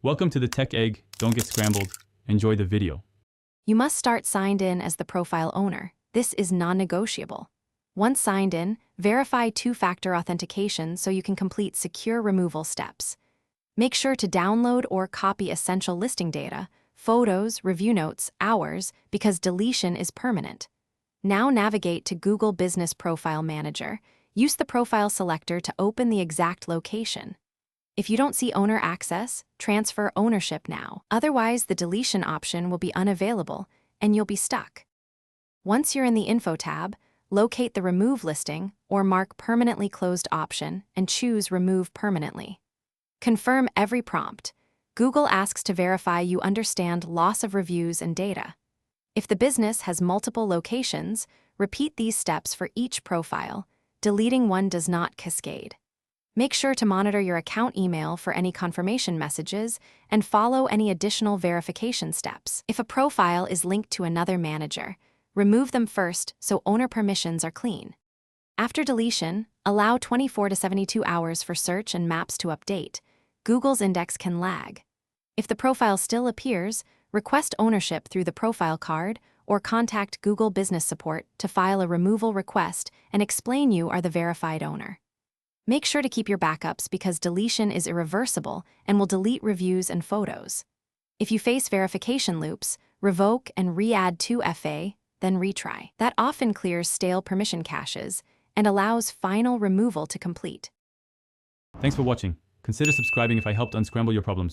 Welcome to the Tech Egg. Don't get scrambled. Enjoy the video. You must start signed in as the profile owner. This is non-negotiable. Once signed in, verify two-factor authentication so you can complete secure removal steps. Make sure to download or copy essential listing data, photos, review notes, hours, because deletion is permanent. Now navigate to Google Business Profile Manager. Use the profile selector to open the exact location. If you don't see owner access, transfer ownership now. Otherwise, the deletion option will be unavailable and you'll be stuck. Once you're in the Info tab, locate the Remove Listing or mark Permanently Closed option and choose Remove Permanently. Confirm every prompt. Google asks to verify you understand loss of reviews and data. If the business has multiple locations, repeat these steps for each profile. Deleting one does not cascade. Make sure to monitor your account email for any confirmation messages and follow any additional verification steps. If a profile is linked to another manager, remove them first so owner permissions are clean. After deletion, allow 24 to 72 hours for search and maps to update. Google's index can lag. If the profile still appears, request ownership through the profile card or contact Google Business Support to file a removal request and explain you are the verified owner. Make sure to keep your backups because deletion is irreversible and will delete reviews and photos. If you face verification loops, revoke and re-add 2FA, then retry. That often clears stale permission caches and allows final removal to complete. Thanks for watching. Consider subscribing if I helped unscramble your problems.